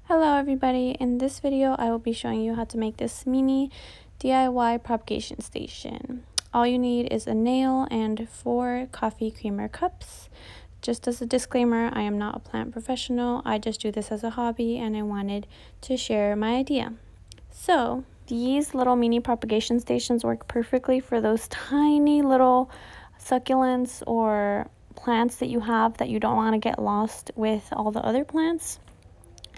Hello everybody, in this video I will be showing you how to make this mini DIY propagation station. All you need is a nail and 4 coffee creamer cups. Just as a disclaimer, I am not a plant professional, I just do this as a hobby and I wanted to share my idea. So these little mini propagation stations work perfectly for those tiny little succulents or plants that you have that you don't want to get lost with all the other plants.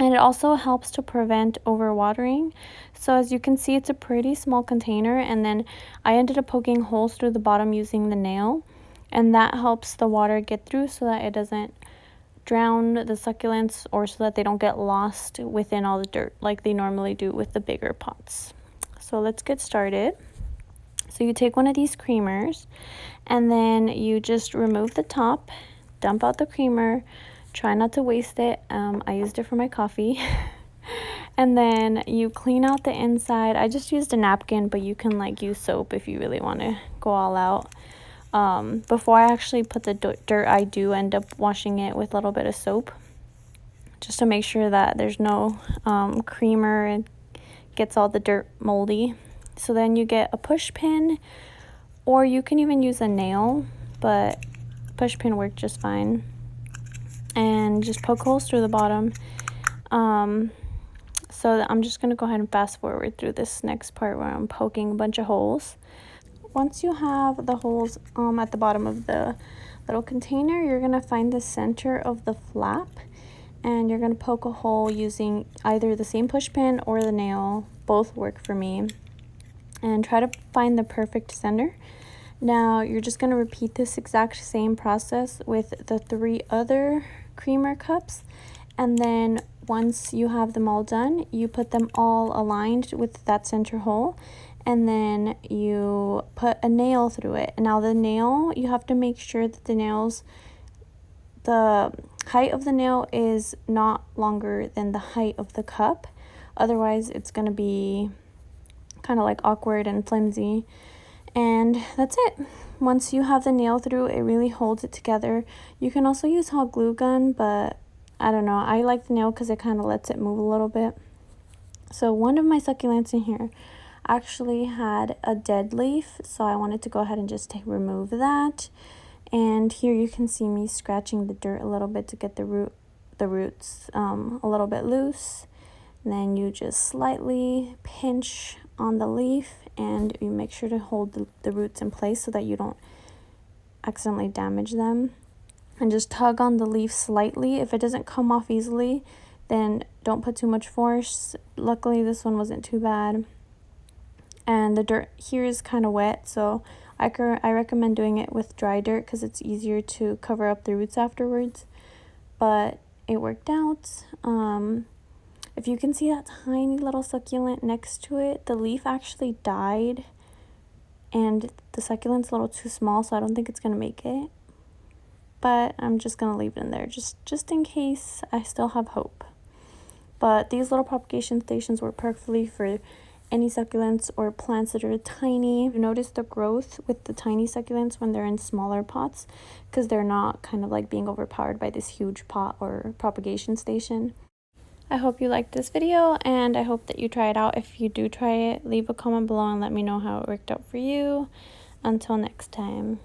And it also helps to prevent overwatering. So as you can see, it's a pretty small container, and then I ended up poking holes through the bottom using the nail, and that helps the water get through so that it doesn't drown the succulents or so that they don't get lost within all the dirt like they normally do with the bigger pots. So let's get started. So you take one of these creamers and then you just remove the top, dump out the creamer. Try not to waste it. I used it for my coffee. And then you clean out the inside. I just used a napkin, but you can use soap if you really want to go all out. Before I actually put the dirt, I do end up washing it with a little bit of soap just to make sure that there's no creamer and gets all the dirt moldy. So then you get a push pin, or you can even use a nail, but push pin worked just fine. And just poke holes through the bottom. So I'm just going to go ahead and fast forward through this next part where I'm poking a bunch of holes. Once you have the holes at the bottom of the little container, you're going to find the center of the flap, and you're going to poke a hole using either the same push pin or the nail. Both work for me. And try to find the perfect center. Now you're just going to repeat this exact same process with the 3 other creamer cups, and then once you have them all done, you put them all aligned with that center hole, and then you put a nail through it. Now the nail, you have to make sure that the height of the nail is not longer than the height of the cup, otherwise it's going to be kind of awkward and flimsy. And that's it. Once you have the nail through, it really holds it together. You can also use hot glue gun, but I don't know. I like the nail because it kind of lets it move a little bit. So one of my succulents in here actually had a dead leaf, so I wanted to go ahead and just remove that. And here you can see me scratching the dirt a little bit to get the roots a little bit loose. And then you just slightly pinch on the leaf, and you make sure to hold the roots in place so that you don't accidentally damage them. And just tug on the leaf slightly. If it doesn't come off easily, then don't put too much force. Luckily this one wasn't too bad. And the dirt here is kind of wet, so I recommend doing it with dry dirt because it's easier to cover up the roots afterwards. But it worked out. If you can see that tiny little succulent next to it, the leaf actually died, and the succulent's a little too small, so I don't think it's going to make it. But I'm just going to leave it in there just in case. I still have hope. But these little propagation stations work perfectly for any succulents or plants that are tiny. You notice the growth with the tiny succulents when they're in smaller pots because they're not kind of being overpowered by this huge pot or propagation station. I hope you liked this video, and I hope that you try it out. If you do try it, leave a comment below and let me know how it worked out for you. Until next time.